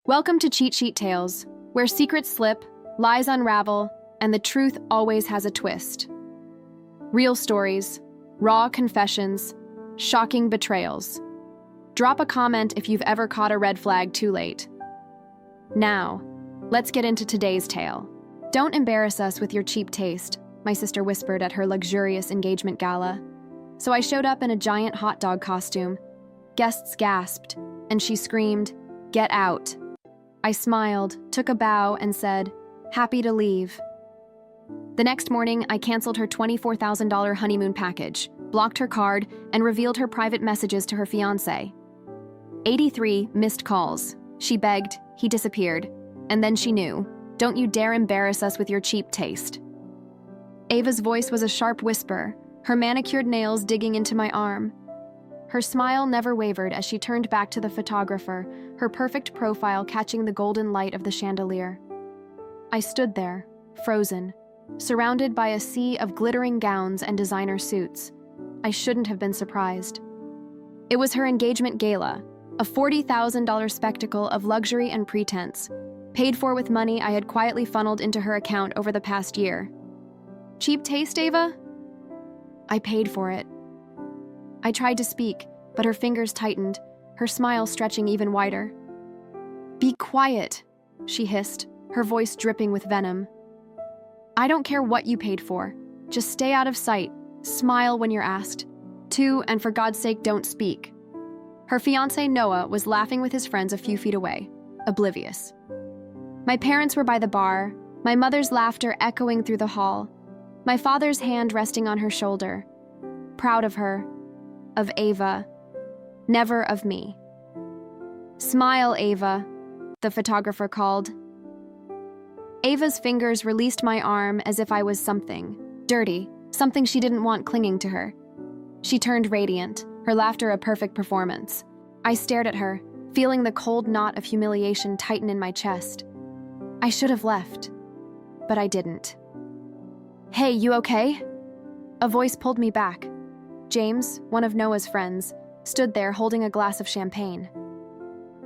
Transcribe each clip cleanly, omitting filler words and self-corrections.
Welcome to Cheat Sheet Tales, where secrets slip, lies unravel, and the truth always has a twist. Real stories, raw confessions, shocking betrayals. Drop a comment if you've ever caught a red flag too late. Now, let's get into today's tale. Don't embarrass us with your cheap taste, my sister whispered at her luxurious engagement gala. So I showed up in a giant hot dog costume. Guests gasped, and she screamed, "Get out." I smiled, took a bow, and said, "Happy to leave." The next morning, I canceled her $24,000 honeymoon package, blocked her card, and revealed her private messages to her fiancé. 83 missed calls. She begged, he disappeared. And then she knew, "Don't you dare embarrass us with your cheap taste." Ava's voice was a sharp whisper, her manicured nails digging into my arm. Her smile never wavered as she turned back to the photographer, her perfect profile catching the golden light of the chandelier. I stood there, frozen, surrounded by a sea of glittering gowns and designer suits. I shouldn't have been surprised. It was her engagement gala, a $40,000 spectacle of luxury and pretense, paid for with money I had quietly funneled into her account over the past year. Cheap taste, Ava? I paid for it. I tried to speak, but her fingers tightened, her smile stretching even wider. "Be quiet," she hissed, her voice dripping with venom. "I don't care what you paid for. Just stay out of sight, smile when you're asked to, and for God's sake, don't speak." Her fiancé, Noah, was laughing with his friends a few feet away, oblivious. My parents were by the bar, my mother's laughter echoing through the hall, my father's hand resting on her shoulder. Proud of her, of Ava, never of me. "Smile, Ava," the photographer called. Ava's fingers released my arm as if I was something dirty, something she didn't want clinging to her. She turned radiant, her laughter a perfect performance. I stared at her, feeling the cold knot of humiliation tighten in my chest. I should have left, but I didn't. "Hey, you okay?" A voice pulled me back. James, one of Noah's friends, stood there holding a glass of champagne.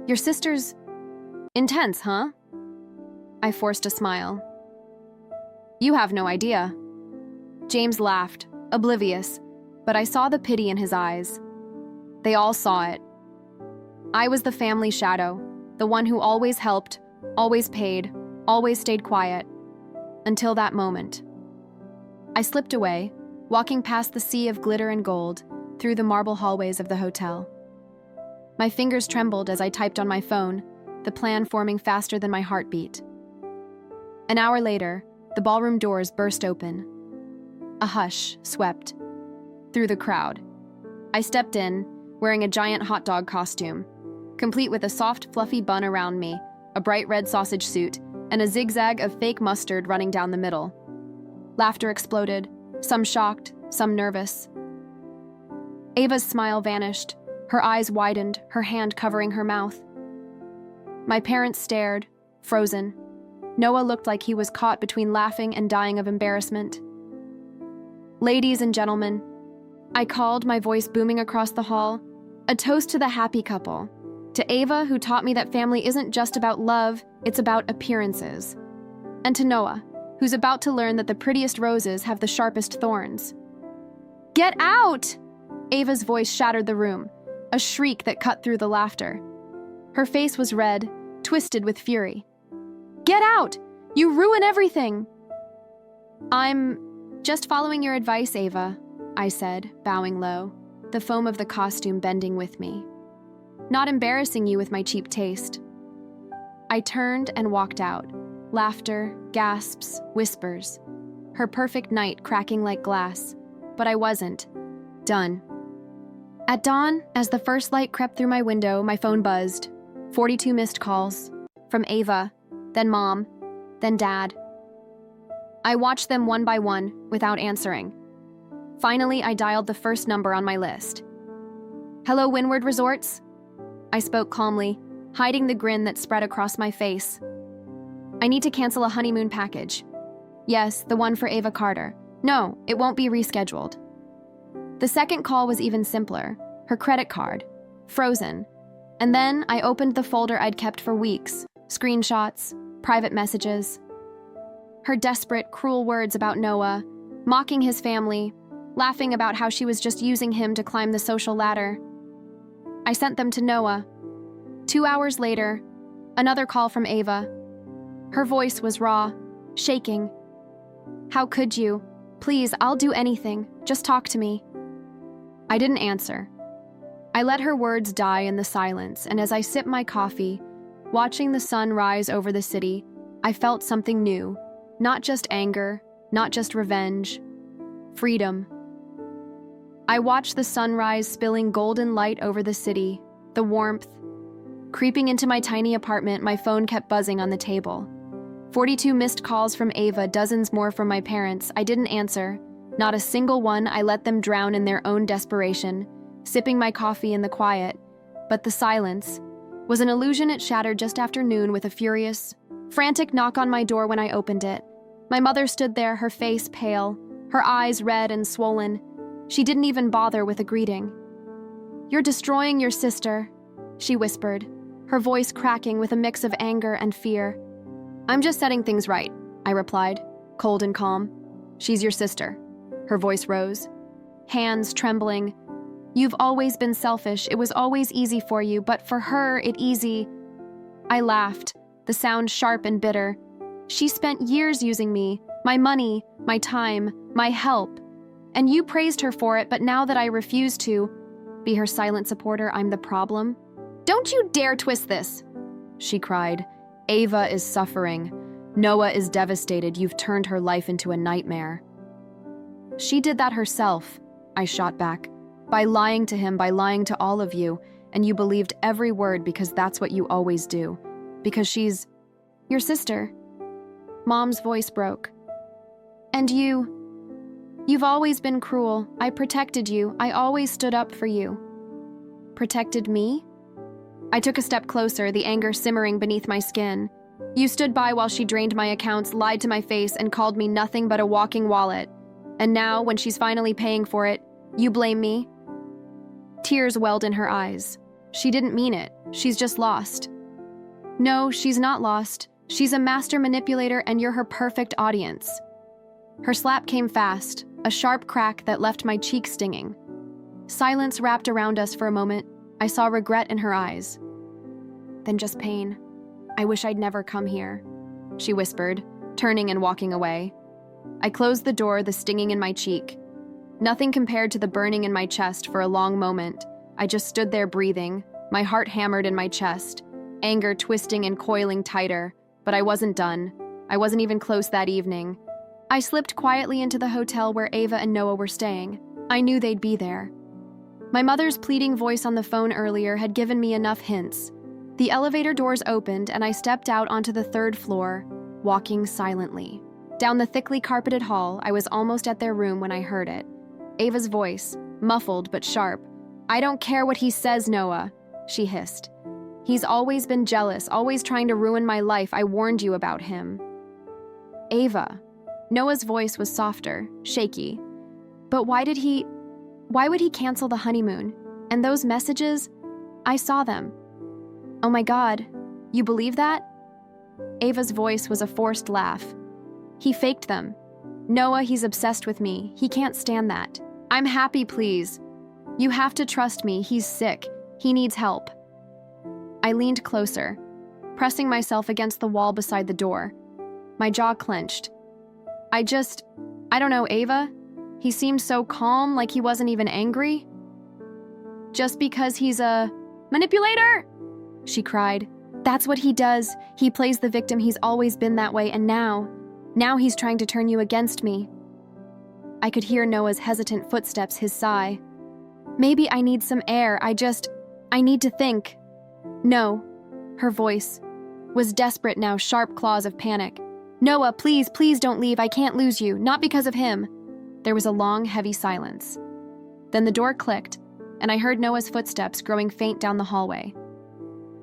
"Your sister's intense, huh?" I forced a smile. "You have no idea." James laughed, oblivious, but I saw the pity in his eyes. They all saw it. I was the family shadow, the one who always helped, always paid, always stayed quiet. Until that moment. I slipped away, walking past the sea of glitter and gold, through the marble hallways of the hotel. My fingers trembled as I typed on my phone, the plan forming faster than my heartbeat. An hour later, the ballroom doors burst open. A hush swept through the crowd. I stepped in, wearing a giant hot dog costume, complete with a soft, fluffy bun around me, a bright red sausage suit, and a zigzag of fake mustard running down the middle. Laughter exploded, some shocked, some nervous. Ava's smile vanished, her eyes widened, her hand covering her mouth. My parents stared, frozen. Noah looked like he was caught between laughing and dying of embarrassment. "Ladies and gentlemen," I called, my voice booming across the hall, "a toast to the happy couple. To Ava, who taught me that family isn't just about love, it's about appearances. And to Noah, who's about to learn that the prettiest roses have the sharpest thorns." "Get out!" Ava's voice shattered the room, a shriek that cut through the laughter. Her face was red, twisted with fury. "Get out! You ruin everything!" "I'm just following your advice, Ava," I said, bowing low, the foam of the costume bending with me. "Not embarrassing you with my cheap taste." I turned and walked out. Laughter, gasps, whispers. Her perfect night cracking like glass. But I wasn't done. At dawn, as the first light crept through my window, my phone buzzed. 42 missed calls. From Ava, then Mom, then Dad. I watched them one by one, without answering. Finally, I dialed the first number on my list. "Hello, Windward Resorts?" I spoke calmly, hiding the grin that spread across my face. "I need to cancel a honeymoon package." "Yes, the one for Ava Carter." "No, it won't be rescheduled." The second call was even simpler. Her credit card. Frozen. And then I opened the folder I'd kept for weeks, screenshots, private messages. Her desperate, cruel words about Noah, mocking his family, laughing about how she was just using him to climb the social ladder. I sent them to Noah. 2 hours later, another call from Ava. Her voice was raw, shaking. "How could you? Please, I'll do anything. Just talk to me." I didn't answer. I let her words die in the silence, and as I sipped my coffee, watching the sun rise over the city, I felt something new. Not just anger, not just revenge. Freedom. I watched the sunrise spilling golden light over the city, the warmth. Creeping into my tiny apartment, my phone kept buzzing on the table. 42 missed calls from Ava, dozens more from my parents. I didn't answer. Not a single one. I let them drown in their own desperation, sipping my coffee in the quiet. But the silence was an illusion. It shattered just after noon with a furious, frantic knock on my door when I opened it. My mother stood there, her face pale, her eyes red and swollen. She didn't even bother with a greeting. "You're destroying your sister," she whispered, her voice cracking with a mix of anger and fear. "I'm just setting things right," I replied, cold and calm. "She's your sister." Her voice rose, hands trembling. "You've always been selfish. It was always easy for you, but for her, it easy." I laughed, the sound sharp and bitter. "She spent years using me, my money, my time, my help. And you praised her for it, but now that I refuse to be her silent supporter, I'm the problem? Don't you dare twist this," she cried. "Ava is suffering. Noah is devastated. You've turned her life into a nightmare." "She did that herself," I shot back. "By lying to him, by lying to all of you, and you believed every word because that's what you always do. Because she's your sister." Mom's voice broke. "And you've always been cruel. I protected you. I always stood up for you." "Protected me?" I took a step closer, the anger simmering beneath my skin. "You stood by while she drained my accounts, lied to my face, and called me nothing but a walking wallet. And now, when she's finally paying for it, you blame me?" Tears welled in her eyes. "She didn't mean it. She's just lost." "No, she's not lost. She's a master manipulator, and you're her perfect audience." Her slap came fast, a sharp crack that left my cheek stinging. Silence wrapped around us for a moment. I saw regret in her eyes. "Then just pain. I wish I'd never come here," she whispered, turning and walking away. I closed the door, the stinging in my cheek. Nothing compared to the burning in my chest for a long moment. I just stood there breathing, my heart hammered in my chest, anger twisting and coiling tighter. But I wasn't done. I wasn't even close that evening. I slipped quietly into the hotel where Ava and Noah were staying. I knew they'd be there. My mother's pleading voice on the phone earlier had given me enough hints. The elevator doors opened and I stepped out onto the 3rd floor, walking silently. Down the thickly carpeted hall, I was almost at their room when I heard it. Ava's voice, muffled but sharp. "I don't care what he says, Noah," she hissed. "He's always been jealous, always trying to ruin my life. I warned you about him." "Ava." Noah's voice was softer, shaky. "But why would he cancel the honeymoon? And those messages? I saw them." "Oh my God, you believe that?" Ava's voice was a forced laugh. "He faked them. Noah, he's obsessed with me. He can't stand that. I'm happy, please. You have to trust me. He's sick. He needs help." I leaned closer, pressing myself against the wall beside the door. My jaw clenched. I don't know, Ava. He seemed so calm, like he wasn't even angry. "Just because he's a manipulator?" she cried. "That's what he does. He plays the victim. He's always been that way, and now he's trying to turn you against me." I could hear Noah's hesitant footsteps, his sigh. "Maybe I need some air. I need to think." "No." Her voice was desperate now, sharp claws of panic. "Noah, please don't leave. I can't lose you. Not because of him." There was a long, heavy silence. Then the door clicked, and I heard Noah's footsteps growing faint down the hallway.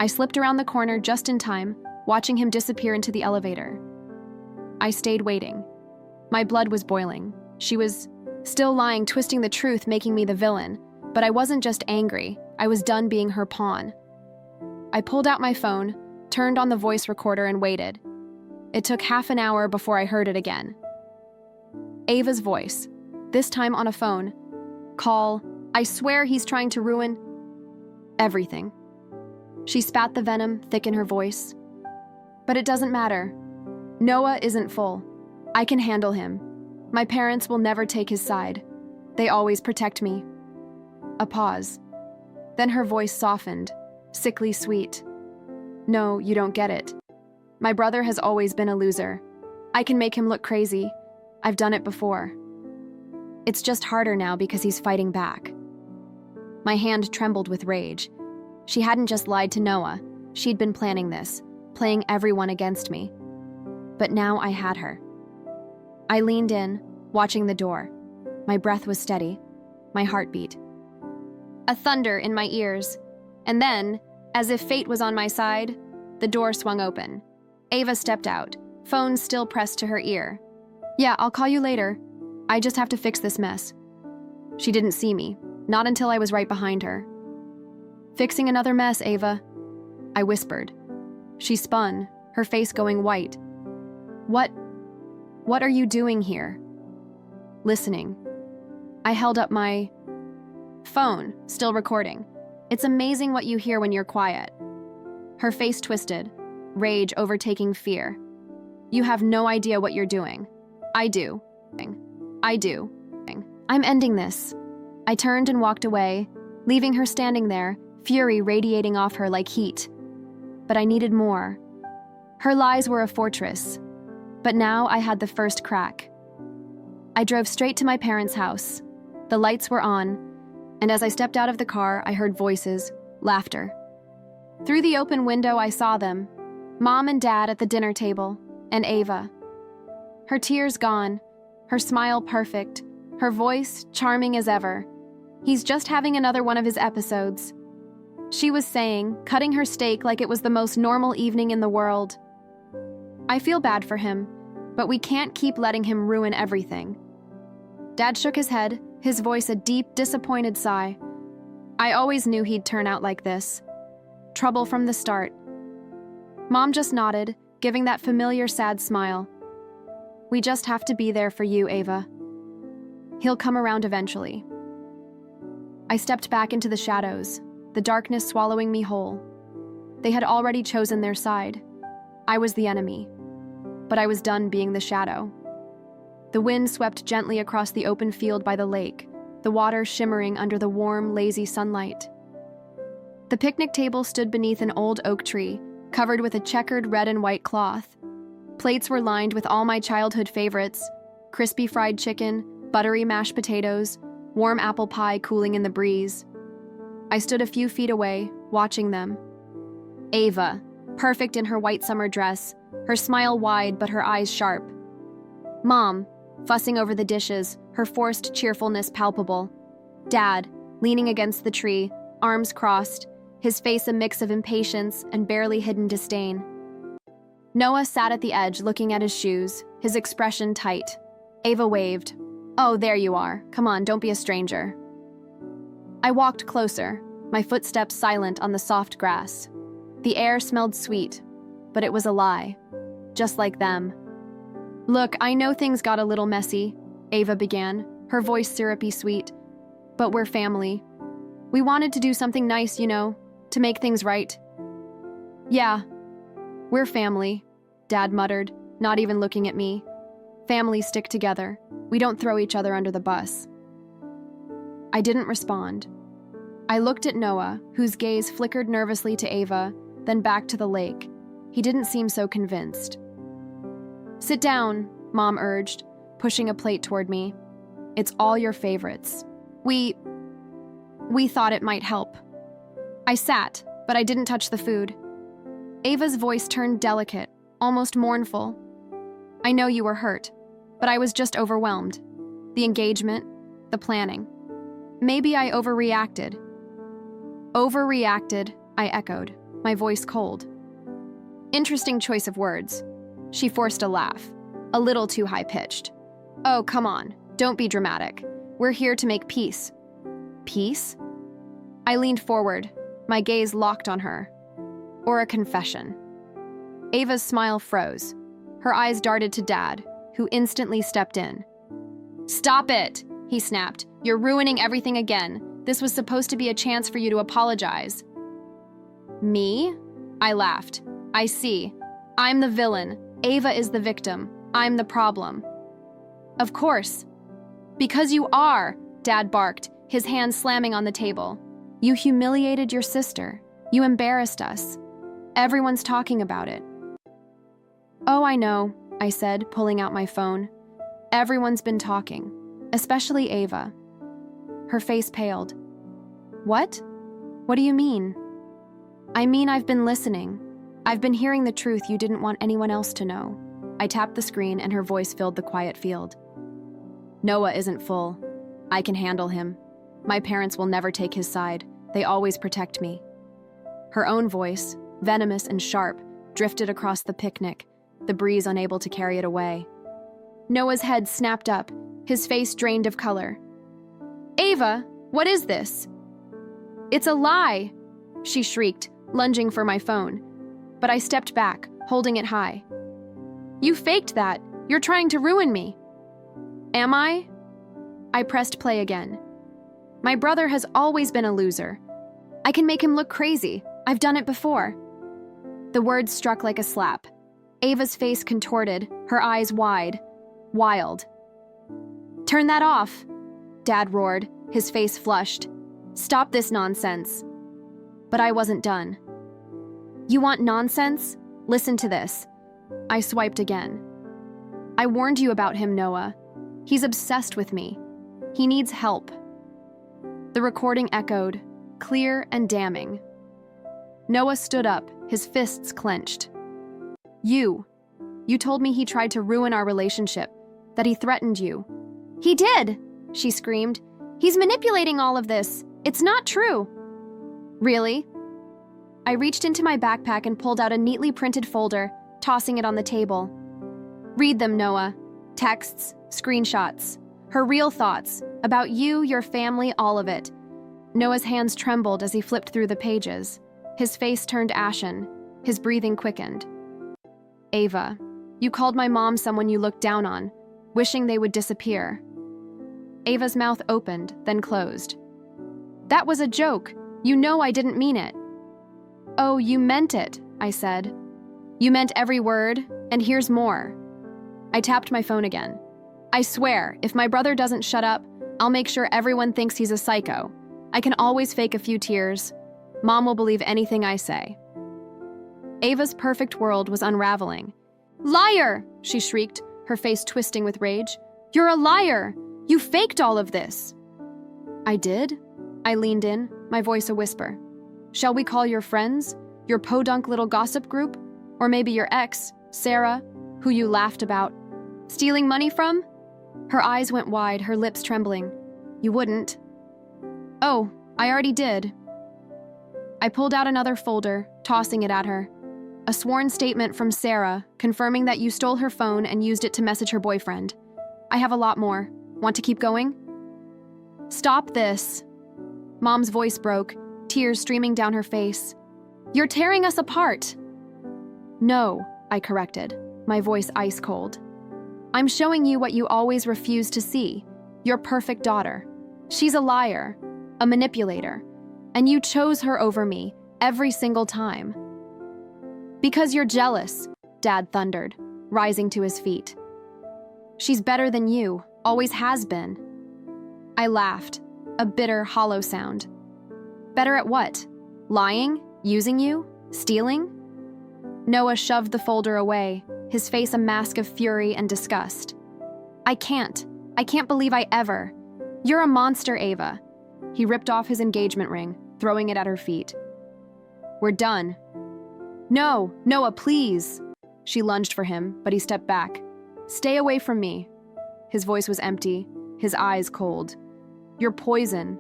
I slipped around the corner just in time, watching him disappear into the elevator. I stayed waiting. My blood was boiling. She was still lying, twisting the truth, making me the villain. But I wasn't just angry. I was done being her pawn. I pulled out my phone, turned on the voice recorder and waited. It took half an hour before I heard it again. Ava's voice, this time on a phone. Call, I swear he's trying to ruin everything. She spat the venom thick in her voice. But it doesn't matter. Noah isn't full. I can handle him. My parents will never take his side. They always protect me. A pause. Then her voice softened, sickly sweet. No, you don't get it. My brother has always been a loser. I can make him look crazy. I've done it before. It's just harder now because he's fighting back. My hand trembled with rage. She hadn't just lied to Noah. She'd been planning this, playing everyone against me. But now I had her. I leaned in, watching the door. My breath was steady, my heart beat. A thunder in my ears. And then, as if fate was on my side, the door swung open. Ava stepped out, phone still pressed to her ear. Yeah, I'll call you later. I just have to fix this mess. She didn't see me, not until I was right behind her. Fixing another mess, Ava, I whispered. She spun, her face going white. What are you doing here? Listening. I held up my phone, still recording. It's amazing what you hear when you're quiet. Her face twisted, rage overtaking fear. You have no idea what you're doing. I do. I'm ending this. I turned and walked away, leaving her standing there, fury radiating off her like heat. But I needed more. Her lies were a fortress, but now I had the first crack. I drove straight to my parents' house. The lights were on, and as I stepped out of the car, I heard voices, laughter. Through the open window, I saw them, Mom and Dad at the dinner table, and Ava. Her tears gone, her smile perfect, her voice charming as ever. He's just having another one of his episodes. She was saying, cutting her steak like it was the most normal evening in the world. I feel bad for him, but we can't keep letting him ruin everything. Dad shook his head, his voice a deep, disappointed sigh. I always knew he'd turn out like this. Trouble from the start. Mom just nodded, giving that familiar sad smile. We just have to be there for you, Ava. He'll come around eventually. I stepped back into the shadows, the darkness swallowing me whole. They had already chosen their side. I was the enemy, but I was done being the shadow. The wind swept gently across the open field by the lake, the water shimmering under the warm, lazy sunlight. The picnic table stood beneath an old oak tree, covered with a checkered red and white cloth. Plates were lined with all my childhood favorites: crispy fried chicken, buttery mashed potatoes, warm apple pie cooling in the breeze. I stood a few feet away, watching them. Ava, perfect in her white summer dress, her smile wide but her eyes sharp. Mom, fussing over the dishes, her forced cheerfulness palpable. Dad, leaning against the tree, arms crossed, his face a mix of impatience and barely hidden disdain. Noah sat at the edge looking at his shoes, his expression tight. Ava waved. Oh, there you are. Come on, don't be a stranger. I walked closer, my footsteps silent on the soft grass. The air smelled sweet, but it was a lie, just like them. Look, I know things got a little messy, Ava began, her voice syrupy sweet, but we're family. We wanted to do something nice, to make things right. Yeah, we're family, Dad muttered, not even looking at me. Families stick together. We don't throw each other under the bus. I didn't respond. I looked at Noah, whose gaze flickered nervously to Ava, then back to the lake. He didn't seem so convinced. Sit down, Mom urged, pushing a plate toward me. It's all your favorites. We thought it might help. I sat, but I didn't touch the food. Ava's voice turned delicate, almost mournful. I know you were hurt, but I was just overwhelmed. The engagement, the planning. Maybe I overreacted. Overreacted, I echoed, my voice cold. Interesting choice of words. She forced a laugh, a little too high-pitched. Oh, come on, don't be dramatic. We're here to make peace. Peace? I leaned forward, my gaze locked on her. Or a confession. Ava's smile froze. Her eyes darted to Dad, who instantly stepped in. "Stop it," he snapped. "You're ruining everything again. This was supposed to be a chance for you to apologize." "Me?" I laughed. "I see. I'm the villain. Ava is the victim. I'm the problem." "Of course." "Because you are," Dad barked, his hand slamming on the table. "You humiliated your sister. You embarrassed us. Everyone's talking about it." "Oh, I know," I said, pulling out my phone. "Everyone's been talking, especially Ava." Her face paled. "What? What do you mean?" "I mean, I've been listening. I've been hearing the truth you didn't want anyone else to know." I tapped the screen and her voice filled the quiet field. "Noah isn't full. I can handle him. My parents will never take his side. They always protect me." Her own voice, venomous and sharp, drifted across the picnic, the breeze unable to carry it away. Noah's head snapped up, his face drained of color. "Ava, what is this?" "It's a lie," she shrieked, lunging for my phone. But I stepped back, holding it high. "You faked that. You're trying to ruin me." "Am I?" I pressed play again. "My brother has always been a loser. I can make him look crazy. I've done it before." The words struck like a slap. Ava's face contorted, her eyes wide, wild. "Turn that off," Dad roared, his face flushed. "Stop this nonsense." But I wasn't done. "You want nonsense? Listen to this." I swiped again. "I warned you about him, Noah. He's obsessed with me. He needs help." The recording echoed, clear and damning. Noah stood up, his fists clenched. You told me he tried to ruin our relationship, that he threatened you." "He did," she screamed. "He's manipulating all of this. It's not true." "Really?" I reached into my backpack and pulled out a neatly printed folder, tossing it on the table. "Read them, Noah. Texts, screenshots, her real thoughts, about you, your family, all of it." Noah's hands trembled as he flipped through the pages. His face turned ashen, his breathing quickened. "Ava, you called my mom someone you looked down on, wishing they would disappear." Ava's mouth opened, then closed. "That was a joke. You know I didn't mean it." "Oh, you meant it," I said. "You meant every word, and here's more." I tapped my phone again. "I swear, if my brother doesn't shut up, I'll make sure everyone thinks he's a psycho. I can always fake a few tears. Mom will believe anything I say." Ava's perfect world was unraveling. "Liar!" she shrieked, her face twisting with rage. "You're a liar! You faked all of this!" "I did?" I leaned in, my voice a whisper. "Shall we call your friends? Your podunk little gossip group? Or maybe your ex, Sarah, who you laughed about? Stealing money from?" Her eyes went wide, her lips trembling. "You wouldn't." "Oh, I already did." I pulled out another folder, tossing it at her. A sworn statement from Sarah, confirming that you stole her phone and used it to message her boyfriend. I have a lot more. Want to keep going? "Stop this." Mom's voice broke, tears streaming down her face. "You're tearing us apart." "No," I corrected, my voice ice cold. "I'm showing you what you always refuse to see. Your perfect daughter. She's a liar, a manipulator, and you chose her over me every single time." "Because you're jealous," Dad thundered, rising to his feet. "She's better than you, always has been." I laughed, a bitter, hollow sound. "Better at what? Lying? Using you? Stealing?" Noah shoved the folder away, his face a mask of fury and disgust. I can't believe I ever. You're a monster, Ava." He ripped off his engagement ring, throwing it at her feet. "We're done." "No, Noah, please." She lunged for him, but he stepped back. "Stay away from me." His voice was empty, his eyes cold. "You're poison."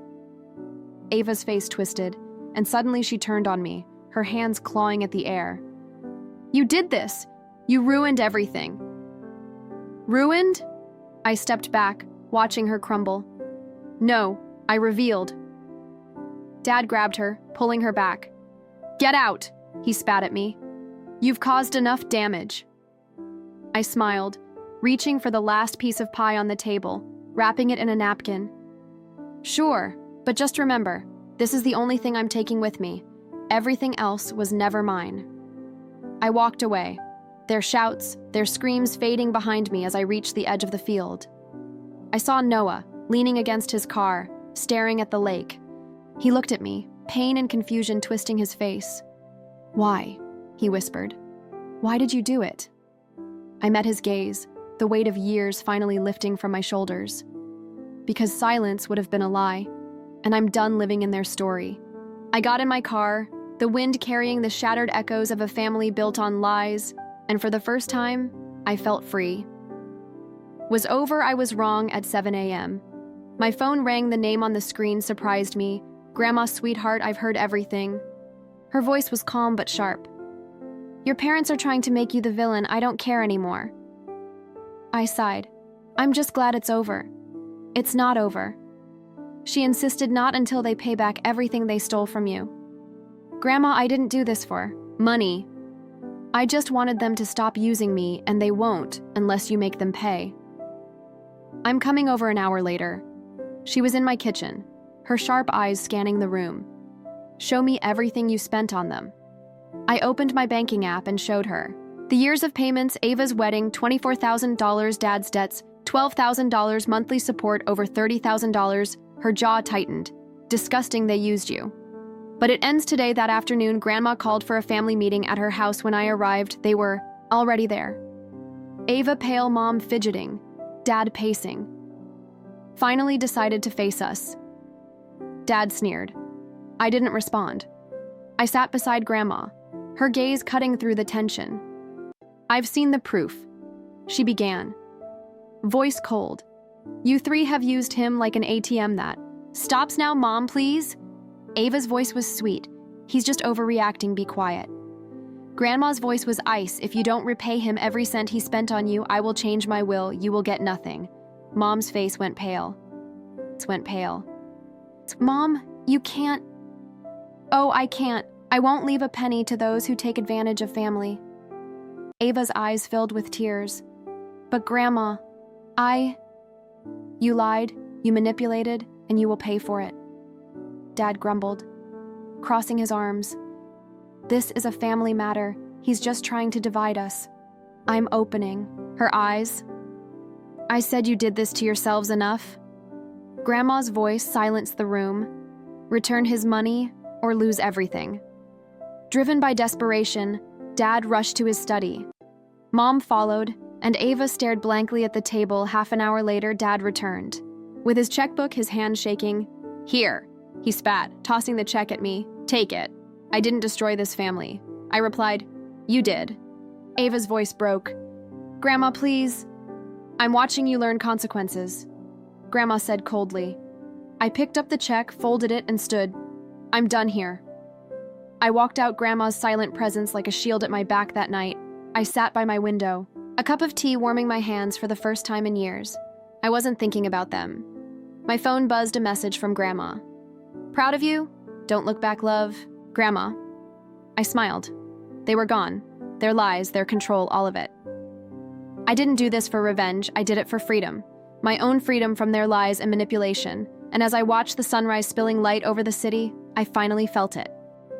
Ava's face twisted, and suddenly she turned on me, her hands clawing at the air. "You did this. You ruined everything." "Ruined?" I stepped back, watching her crumble. "No," I revealed. Dad grabbed her, pulling her back. "Get out," he spat at me. You've caused enough damage. I smiled, reaching for the last piece of pie on the table, wrapping it in a napkin. Sure, but just remember, this is the only thing I'm taking with me. Everything else was never mine. I walked away, their shouts, their screams fading behind me as I reached the edge of the field. I saw Noah, leaning against his car, staring at the lake. He looked at me, pain and confusion twisting his face. Why? He whispered. Why did you do it? I met his gaze, the weight of years finally lifting from my shoulders. Because silence would have been a lie, and I'm done living in their story. I got in my car, the wind carrying the shattered echoes of a family built on lies, and for the first time, I felt free. Was over I was wrong at 7 a.m. My phone rang, the name on the screen surprised me. Grandma, sweetheart, I've heard everything. Her voice was calm but sharp. Your parents are trying to make you the villain. I don't care anymore. I sighed. I'm just glad it's over. It's not over. She insisted not until they pay back everything they stole from you. Grandma, I didn't do this for money. I just wanted them to stop using me, and they won't unless you make them pay. I'm coming over an hour later. She was in my kitchen, her sharp eyes scanning the room. Show me everything you spent on them. I opened my banking app and showed her. The years of payments, Ava's wedding, $24,000, Dad's debts, $12,000 monthly support, over $30,000. Her jaw tightened. Disgusting, they used you. But it ends today. That afternoon, Grandma called for a family meeting at her house. When I arrived, they were already there. Ava pale, Mom fidgeting, Dad pacing. Finally decided to face us. Dad sneered. I didn't respond. I sat beside Grandma, her gaze cutting through the tension. I've seen the proof, she began. Voice cold. You three have used him like an ATM. That stops now, Mom, please. Ava's voice was sweet. He's just overreacting, be quiet. Grandma's voice was ice. If you don't repay him every cent he spent on you, I will change my will. You will get nothing. Mom's face went pale. Mom, you can't. Oh, I can't. I won't leave a penny to those who take advantage of family. Ava's eyes filled with tears. But Grandma, You lied, you manipulated, and you will pay for it. Dad grumbled, crossing his arms. This is a family matter. He's just trying to divide us. I'm opening. Her eyes. I said you did this to yourselves enough. Grandma's voice silenced the room. Return his money or lose everything. Driven by desperation, Dad rushed to his study. Mom followed, and Ava stared blankly at the table. Half an hour later, Dad returned. With his checkbook, his hand shaking. Here, he spat, tossing the check at me. Take it. I didn't destroy this family. I replied, You did. Ava's voice broke. Grandma, please. I'm watching you learn consequences. Grandma said coldly. I picked up the check, folded it, and stood. I'm done here. I walked out, Grandma's silent presence like a shield at my back that night. I sat by my window, a cup of tea warming my hands for the first time in years. I wasn't thinking about them. My phone buzzed, a message from Grandma. Proud of you? Don't look back, love. Grandma. I smiled. They were gone. Their lies, their control, all of it. I didn't do this for revenge. I did it for freedom. My own freedom from their lies and manipulation. And as I watched the sunrise spilling light over the city, I finally felt it.